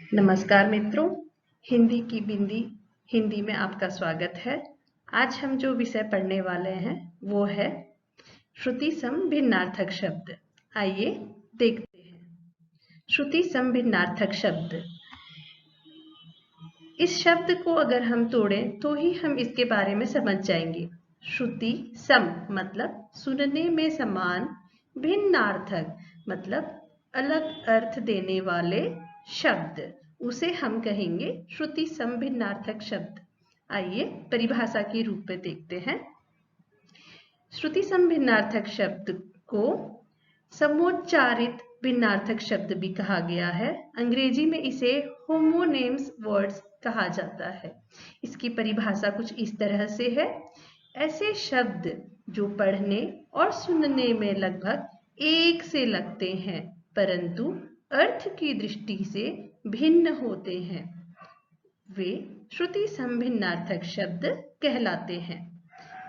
नमस्कार मित्रों, हिंदी की बिंदी हिंदी में आपका स्वागत है। आज हम जो विषय पढ़ने वाले हैं वो है श्रुति सम भिन्नार्थक शब्द। आइए देखते हैं। श्रुति सम भिन्नार्थक शब्द, इस शब्द को अगर हम तोड़ें तो ही हम इसके बारे में समझ जाएंगे। श्रुति सम मतलब सुनने में समान, भिन्नार्थक मतलब अलग अर्थ देने वाले शब्द, उसे हम कहेंगे श्रुति सम भिन्नार्थक शब्द। आइए परिभाषा के रूप में देखते हैं। श्रुति सम भिन्नार्थक शब्द को समोच्चारित भिन्नार्थक शब्द भी कहा गया है। अंग्रेजी में इसे होमोनेम्स वर्ड्स कहा जाता है। इसकी परिभाषा कुछ इस तरह से है: ऐसे शब्द जो पढ़ने और सुनने में लगभग एक से लगते हैं परंतु अर्थ की दृष्टि से भिन्न होते हैं, वे श्रुति सम भिन्नार्थक शब्द कहलाते हैं।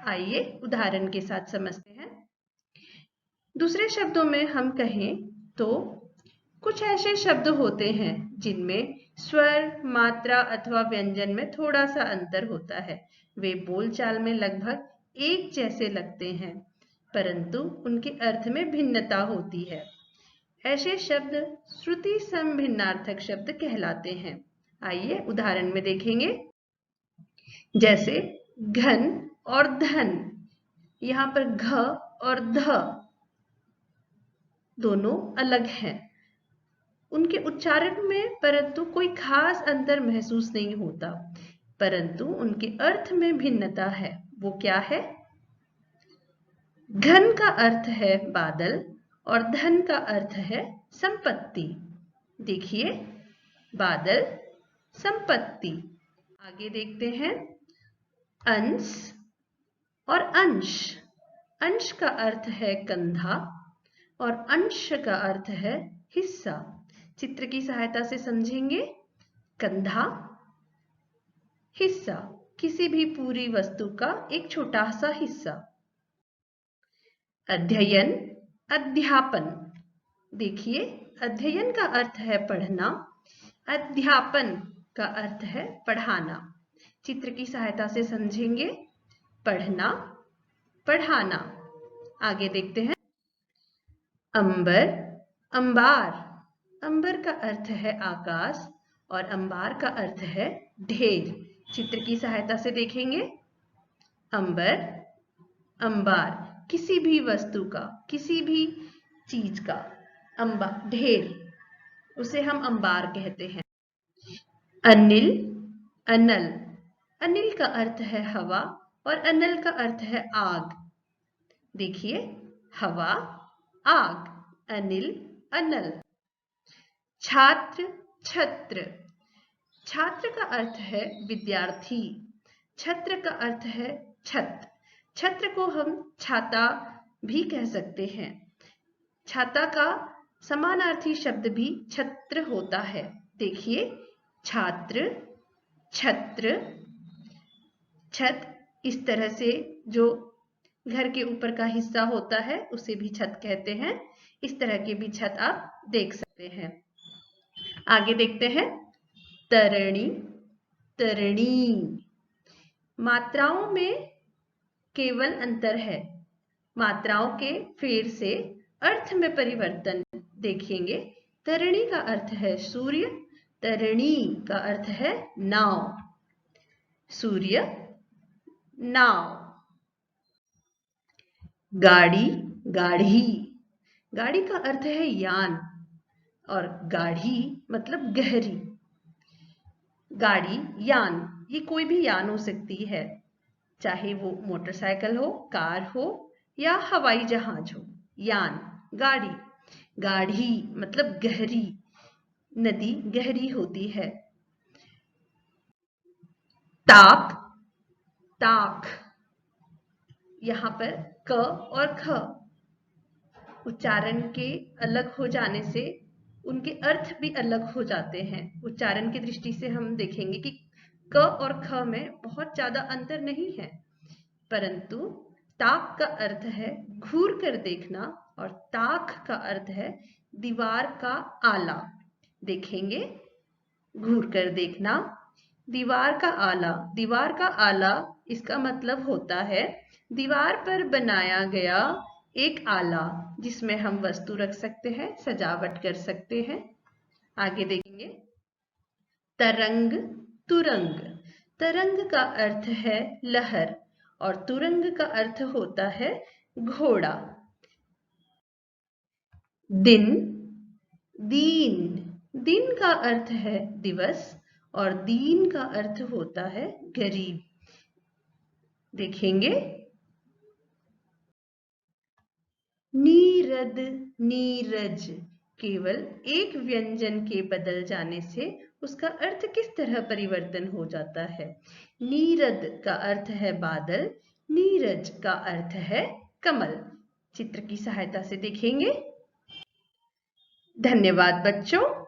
आइए उदाहरण के साथ समझते हैं। दूसरे शब्दों में हम कहें तो कुछ ऐसे शब्द होते हैं जिनमें स्वर, मात्रा अथवा व्यंजन में थोड़ा सा अंतर होता है। वे बोलचाल में लगभग एक जैसे लगते हैं परंतु उनके अर्थ में भिन्नता होती है। ऐसे शब्द श्रुति सम भिन्नार्थक शब्द कहलाते हैं। आइए उदाहरण में देखेंगे। जैसे घन और धन, यहाँ पर घ और ध दोनों अलग हैं उनके उच्चारण में, परंतु कोई खास अंतर महसूस नहीं होता, परंतु उनके अर्थ में भिन्नता है। वो क्या है? घन का अर्थ है बादल और धन का अर्थ है संपत्ति। देखिए, बादल, संपत्ति। आगे देखते हैं अंश और अंश। अंश का अर्थ है कंधा और अंश का अर्थ है हिस्सा। चित्र की सहायता से समझेंगे। कंधा, हिस्सा, किसी भी पूरी वस्तु का एक छोटा सा हिस्सा। अध्ययन, अध्यापन। देखिए, अध्ययन का अर्थ है पढ़ना, अध्यापन का अर्थ है पढ़ाना। चित्र की सहायता से समझेंगे। पढ़ना, पढ़ाना। आगे देखते हैं अंबर, अंबार। अंबर का अर्थ है आकाश और अंबार का अर्थ है ढेर। चित्र की सहायता से देखेंगे। अंबर, अंबार, किसी भी वस्तु का, किसी भी चीज का ढेर, उसे हम अंबार कहते हैं। अनिल, अनल। अनिल का अर्थ है हवा और अनल का अर्थ है आग। देखिए, हवा, आग, अनिल, अनल। छात्र, छत्र। छात्र का अर्थ है विद्यार्थी, छत्र का अर्थ है छत। छत्र को हम छाता भी कह सकते हैं। छाता का समानार्थी शब्द भी छत्र होता है। देखिए, छात्र, छत्र, छत। इस तरह से जो घर के ऊपर का हिस्सा होता है उसे भी छत कहते हैं। इस तरह के भी छत आप देख सकते हैं। आगे देखते हैं तरणी, तरणी। मात्राओं में केवल अंतर है, मात्राओं के फेर से अर्थ में परिवर्तन देखेंगे। तरणी का अर्थ है सूर्य, तरणी का अर्थ है नाव। सूर्य, नाव। गाड़ी, गाढ़ी। गाड़ी का अर्थ है यान और गाढ़ी मतलब गहरी। गाड़ी, यान, ये कोई भी यान हो सकती है, चाहे वो मोटरसाइकिल हो, कार हो या हवाई जहाज हो। यान, गाड़ी। गाढ़ी मतलब गहरी, नदी गहरी होती है। ताक, ताक। यहाँ पर क और ख उच्चारण के अलग हो जाने से उनके अर्थ भी अलग हो जाते हैं। उच्चारण की दृष्टि से हम देखेंगे कि क और ख में बहुत ज्यादा अंतर नहीं है, परंतु ताक का अर्थ है घूर कर देखना और ताक का अर्थ है दीवार का आला। देखेंगे, घूर कर देखना। दीवार का आला, दीवार का आला इसका मतलब होता है दीवार पर बनाया गया एक आला जिसमें हम वस्तु रख सकते हैं, सजावट कर सकते हैं। आगे देखेंगे तरंग तुरंग। तरंग का अर्थ है लहर और तुरंग का अर्थ होता है घोड़ा। दिन दीन, दिन का अर्थ है दिवस और दीन का अर्थ होता है गरीब। देखेंगे नीरद नीरज, केवल एक व्यंजन के बदल जाने से उसका अर्थ किस तरह परिवर्तन हो जाता है। नीरद का अर्थ है बादल, नीरज का अर्थ है कमल। चित्र की सहायता से देखेंगे। धन्यवाद बच्चों।